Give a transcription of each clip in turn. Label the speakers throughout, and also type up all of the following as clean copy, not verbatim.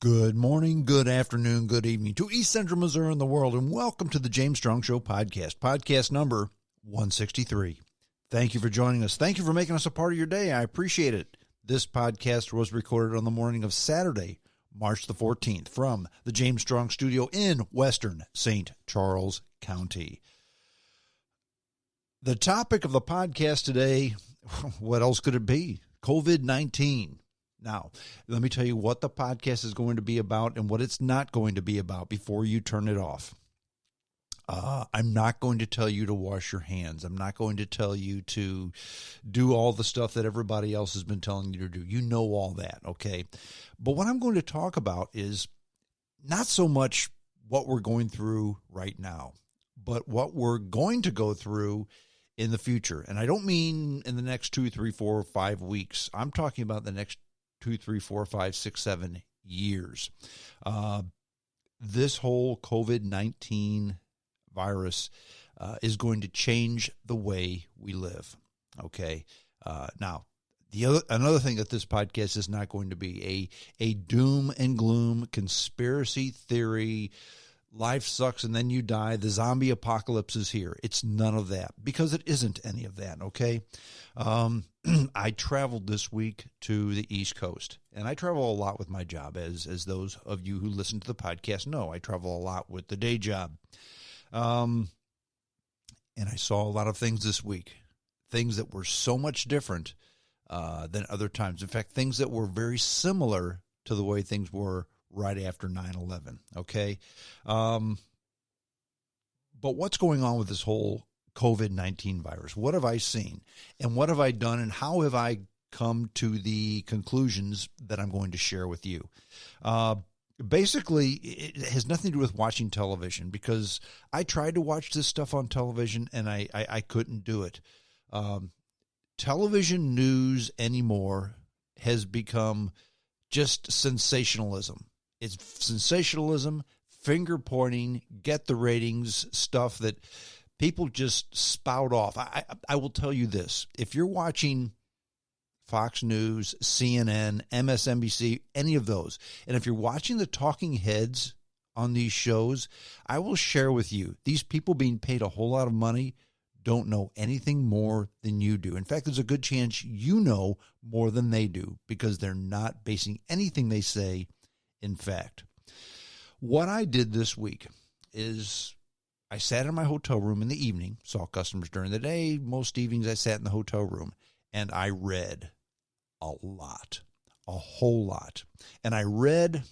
Speaker 1: Good morning, good afternoon, good evening to East Central Missouri and the world, and welcome to the James Strong Show podcast number 163. Thank you for joining us. Thank you for making us a part of your day. I appreciate it. This podcast was recorded on the morning of Saturday, March the 14th, from the James Strong Studio in Western St. Charles County. The topic of the podcast today, what else could it be? COVID-19. Now, let me tell you what the podcast is going to be about and what it's not going to be about before you turn it off. I'm not going to tell you to wash your hands. I'm not going to tell you to do all the stuff that everybody else has been telling you to do. You know all that, okay? But what I'm going to talk about is not so much what we're going through right now, but what we're going to go through in the future. And I don't mean in the next 2, 3, 4, 5 weeks. I'm talking about the next 2, 3, 4, 5, 6, 7 years. This whole COVID-19 virus is going to change the way we live. Okay. Now, another thing that this podcast is not going to be a doom and gloom conspiracy theory. Life sucks and then you die. The zombie apocalypse is here. It's none of that because it isn't any of that. Okay. I traveled this week to the East Coast, and I travel a lot with my job, as those of you who listen to the podcast know. I travel a lot with the day job. And I saw a lot of things this week, things that were so much different than other times. In fact, things that were very similar to the way things were right after 9/11. Okay. But what's going on with this whole COVID-19 virus? What have I seen and what have I done and how have I come to the conclusions that I'm going to share with you? Basically, it has nothing to do with watching television because I tried to watch this stuff on television and I couldn't do it. Television news anymore has become just sensationalism. It's sensationalism, finger pointing, get the ratings stuff that people just spout off. I will tell you this. If you're watching Fox News, CNN, MSNBC, any of those, and if you're watching the talking heads on these shows, I will share with you, these people being paid a whole lot of money don't know anything more than you do. In fact, there's a good chance you know more than they do because they're not basing anything they say in fact. What I did this week is I sat in my hotel room in the evening, saw customers during the day. Most evenings I sat in the hotel room and I read a lot, a whole lot. And I read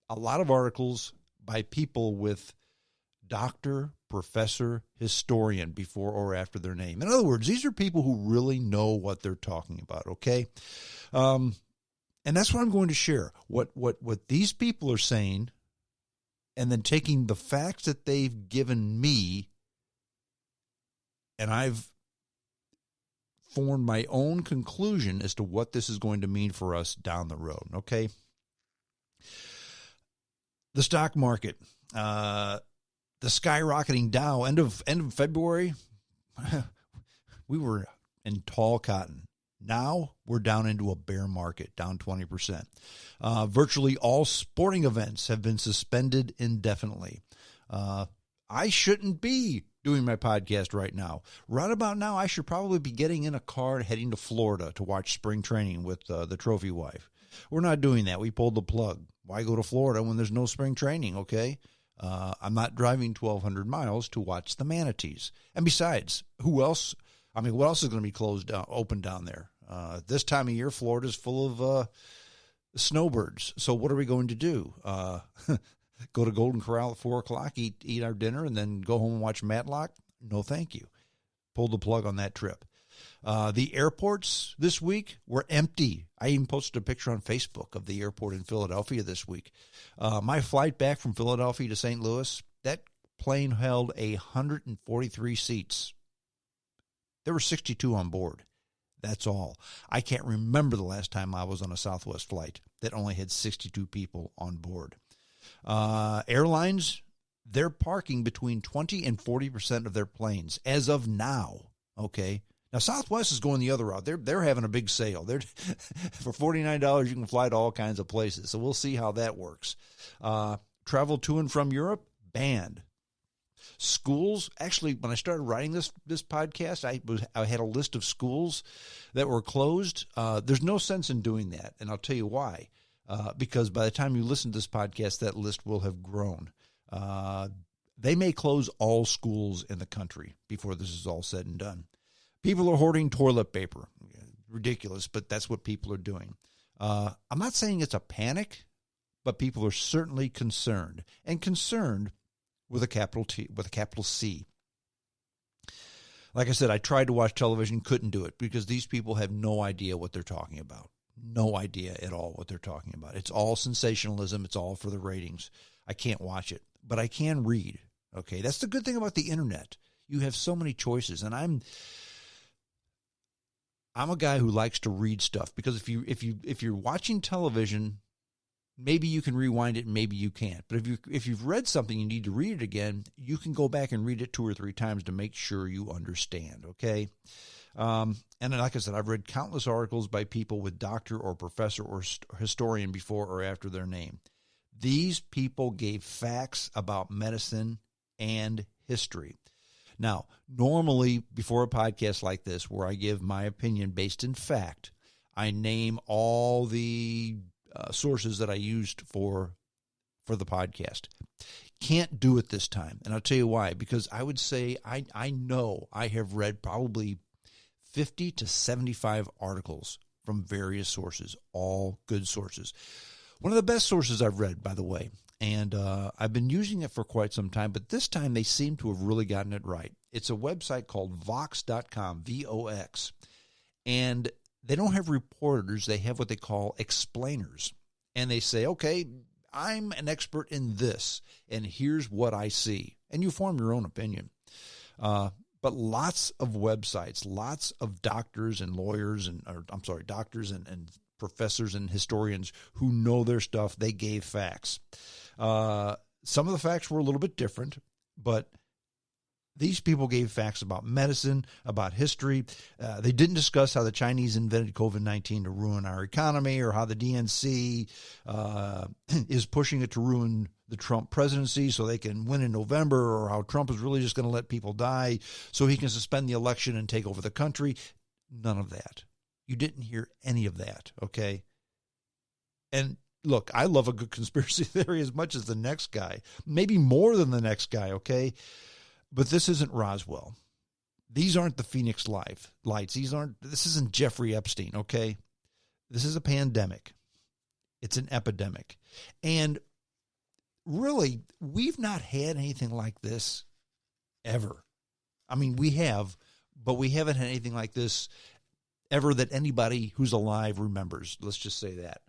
Speaker 1: a lot of articles by people with doctor, professor, historian before or after their name. In other words, these are people who really know what they're talking about, okay? And that's what I'm going to share. What these people are saying, and then taking the facts that they've given me, and I've formed my own conclusion as to what this is going to mean for us down the road, okay? The stock market, the skyrocketing Dow, end of February, we were in tall cotton. Now we're down into a bear market, down 20%. Virtually all sporting events have been suspended indefinitely. I shouldn't be doing my podcast right now. Right about now, I should probably be getting in a car and heading to Florida to watch spring training with the trophy wife. We're not doing that. We pulled the plug. Why go to Florida when there's no spring training, okay? I'm not driving 1,200 miles to watch the manatees. And besides, who else? I mean, what else is going to be open down there? This time of year, Florida's full of snowbirds. So what are we going to do? Go to Golden Corral at 4 o'clock, eat our dinner, and then go home and watch Matlock? No, thank you. Pulled the plug on that trip. The airports this week were empty. I even posted a picture on Facebook of the airport in Philadelphia this week. My flight back from Philadelphia to St. Louis, that plane held 143 seats. There were 62 on board. That's all. I can't remember the last time I was on a Southwest flight that only had 62 people on board. Airlines, they're parking between 20 and 40% of their planes as of now. Okay. Now, Southwest is going the other route. They're having a big sale. They're for $49, you can fly to all kinds of places. So we'll see how that works. Travel to and from Europe, banned. Schools, actually, when I started writing this podcast, I had a list of schools that were closed. There's no sense in doing that, and I'll tell you why. Because by the time you listen to this podcast, that list will have grown. They may close all schools in the country before this is all said and done. People are hoarding toilet paper. Ridiculous, but that's what people are doing. I'm not saying it's a panic, but people are certainly concerned, and concerned with a capital T, with a capital C. Like I said, I tried to watch television, couldn't do it, because these people have no idea what they're talking about. No idea at all what they're talking about. It's all sensationalism. It's all for the ratings. I can't watch it, but I can read. Okay, that's the good thing about the internet. You have so many choices, and I'm a guy who likes to read stuff, because if you're watching television, maybe you can rewind it and maybe you can't. But if you've read something, you need to read it again, you can go back and read it 2 or 3 times to make sure you understand, okay? And then, like I said, I've read countless articles by people with doctor or professor or historian before or after their name. These people gave facts about medicine and history. Now, normally before a podcast like this, where I give my opinion based in fact, I name all the sources that I used for the podcast. Can't do it this time, and I'll tell you why. Because I would say I know I have read probably 50 to 75 articles from various sources, all good sources. One of the best sources I've read, by the way, and I've been using it for quite some time, but this time they seem to have really gotten it right. It's a website called Vox.com, V-O-X, and they don't have reporters. They have what they call explainers, and they say, okay, I'm an expert in this, and here's what I see, and you form your own opinion. But lots of websites, lots of doctors and lawyers, doctors and professors and historians who know their stuff, they gave facts. Some of the facts were a little bit different, but these people gave facts about medicine, about history. They didn't discuss how the Chinese invented COVID-19 to ruin our economy, or how the DNC is pushing it to ruin the Trump presidency so they can win in November, or how Trump is really just going to let people die so he can suspend the election and take over the country. None of that. You didn't hear any of that, okay? And look, I love a good conspiracy theory as much as the next guy, maybe more than the next guy, okay? But this isn't Roswell. These aren't the Phoenix Lights. This isn't Jeffrey Epstein, okay? This is a pandemic. It's an epidemic. And really, we've not had anything like this ever. I mean, we have, but we haven't had anything like this ever that anybody who's alive remembers. Let's just say that.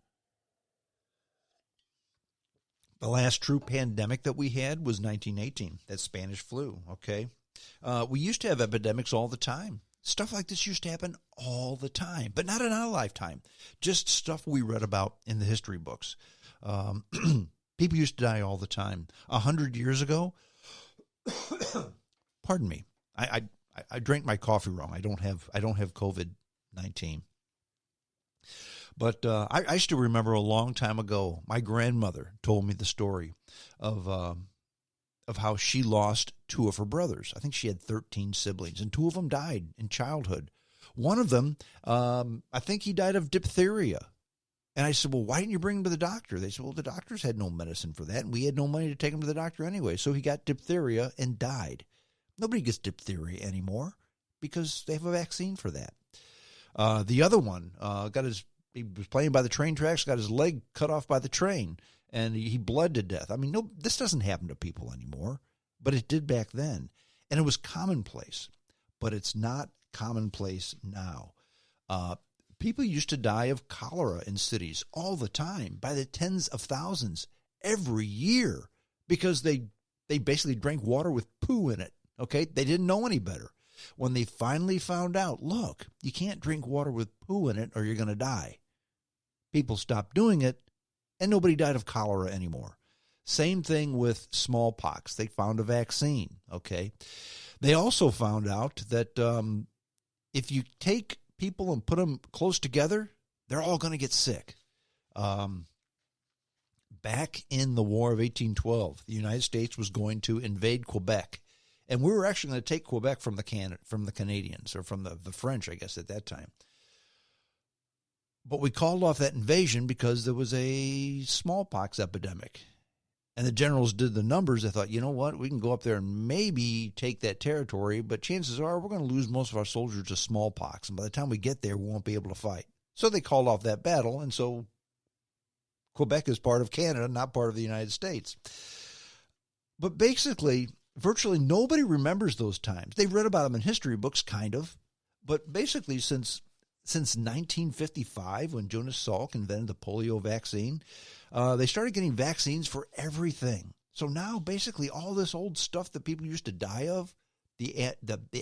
Speaker 1: The last true pandemic that we had was 1918, that Spanish flu, okay? We used to have epidemics all the time. Stuff like this used to happen all the time, but not in our lifetime. Just stuff we read about in the history books. People used to die all the time. 100 years ago, pardon me, I drank my coffee wrong. I don't have COVID-19. But I still remember a long time ago, my grandmother told me the story of how she lost 2 of her brothers. I think she had 13 siblings, and 2 of them died in childhood. One of them, I think he died of diphtheria. And I said, well, why didn't you bring him to the doctor? They said, well, the doctors had no medicine for that, and we had no money to take him to the doctor anyway. So he got diphtheria and died. Nobody gets diphtheria anymore because they have a vaccine for that. The other one he was playing by the train tracks, got his leg cut off by the train, and he bled to death. I mean, no, this doesn't happen to people anymore, but it did back then. And it was commonplace, but it's not commonplace now. People used to die of cholera in cities all the time, by the tens of thousands every year, because they basically drank water with poo in it, okay? They didn't know any better. When they finally found out, look, you can't drink water with poo in it or you're going to die. People stopped doing it, and nobody died of cholera anymore. Same thing with smallpox. They found a vaccine, okay? They also found out that if you take people and put them close together, they're all going to get sick. Back in the War of 1812, the United States was going to invade Quebec. And we were actually going to take Quebec from the Canadians, or from the French, I guess, at that time. But we called off that invasion because there was a smallpox epidemic. And the generals did the numbers. They thought, you know what, we can go up there and maybe take that territory, but chances are we're going to lose most of our soldiers to smallpox. And by the time we get there, we won't be able to fight. So they called off that battle, and so Quebec is part of Canada, not part of the United States. But basically, virtually nobody remembers those times. They've read about them in history books, kind of. But basically, since 1955, when Jonas Salk invented the polio vaccine, they started getting vaccines for everything. So now, basically, all this old stuff that people used to die of, the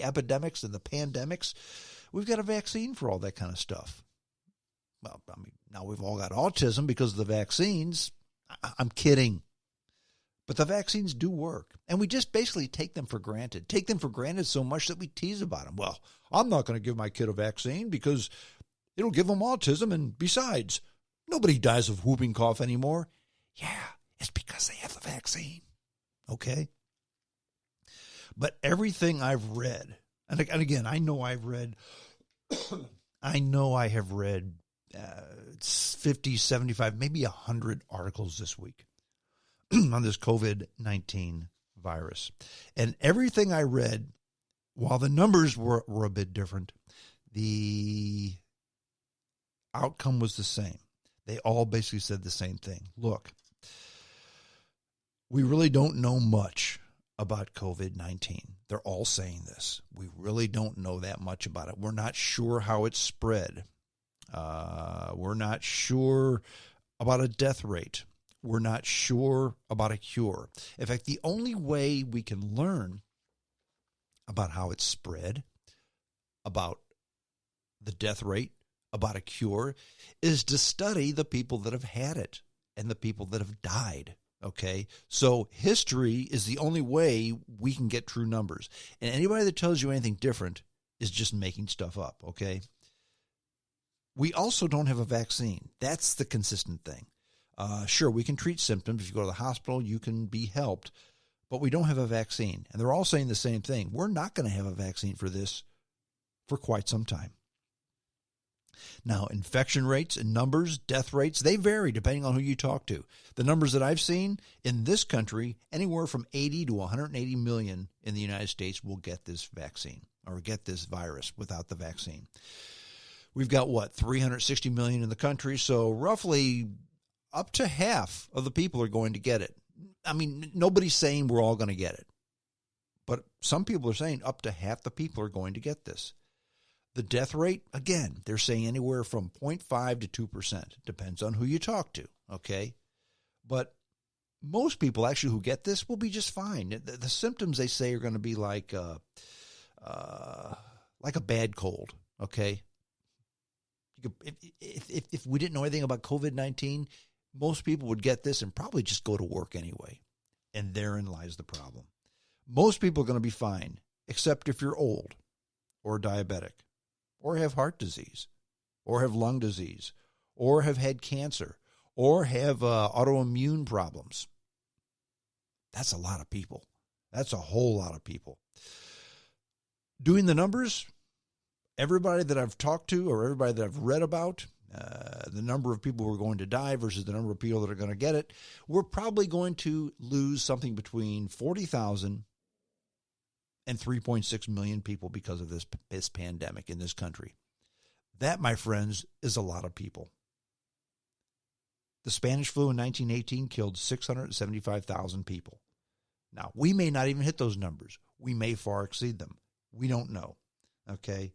Speaker 1: epidemics and the pandemics, we've got a vaccine for all that kind of stuff. Well, I mean, now we've all got autism because of the vaccines. I'm kidding. But the vaccines do work. And we just basically take them for granted. Take them for granted so much that we tease about them. Well, I'm not going to give my kid a vaccine because it'll give them autism. And besides, nobody dies of whooping cough anymore. Yeah, it's because they have the vaccine. Okay? But everything I've read, and again, I know I have read 50, 75, maybe 100 articles this week on this COVID-19 virus. And everything I read, while the numbers were a bit different, the outcome was the same. They all basically said the same thing. Look, we really don't know much about COVID-19. They're all saying this. We really don't know that much about it. We're not sure how it spread. We're not sure about a death rate. We're not sure about a cure. In fact, the only way we can learn about how it's spread, about the death rate, about a cure, is to study the people that have had it and the people that have died. Okay, so history is the only way we can get true numbers. And anybody that tells you anything different is just making stuff up, okay? We also don't have a vaccine. That's the consistent thing. Sure, we can treat symptoms. If you go to the hospital, you can be helped. But we don't have a vaccine. And they're all saying the same thing. We're not going to have a vaccine for this for quite some time. Now, infection rates and numbers, death rates, they vary depending on who you talk to. The numbers that I've seen in this country, anywhere from 80 to 180 million in the United States will get this vaccine or get this virus without the vaccine. We've got, 360 million in the country, so roughly up to half of the people are going to get it. I mean, nobody's saying we're all going to get it, but some people are saying up to half the people are going to get this. The death rate, again, they're saying anywhere from 0.5 to 2%. Depends on who you talk to, okay? But most people actually who get this will be just fine. The symptoms, they say, are going to be like a bad cold, okay? If we didn't know anything about COVID-19, most people would get this and probably just go to work anyway. And therein lies the problem. Most people are going to be fine, except if you're old or diabetic, or have heart disease, or have lung disease, or have had cancer, or have autoimmune problems. That's a lot of people. That's a whole lot of people. Doing the numbers, everybody that I've talked to or everybody that I've read about, the number of people who are going to die versus the number of people that are going to get it, we're probably going to lose something between 40,000 and 3.6 million people because of this pandemic in this country. That, my friends, is a lot of people. The Spanish flu in 1918 killed 675,000 people. Now, we may not even hit those numbers. We may far exceed them. We don't know, okay?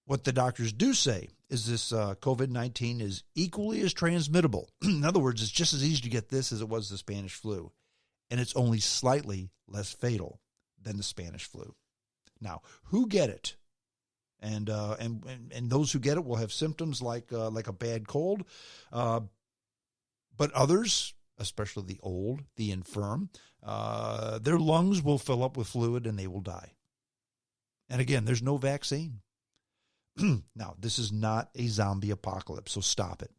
Speaker 1: What the doctors do say is this COVID-19 is equally as transmittable. In other words, it's just as easy to get this as it was the Spanish flu, and it's only slightly less fatal than the Spanish flu. Now, who get it? And those who get it will have symptoms like a bad cold, but others, especially the old, the infirm, their lungs will fill up with fluid and they will die. And again, there's no vaccine. Now, this is not a zombie apocalypse, so stop it.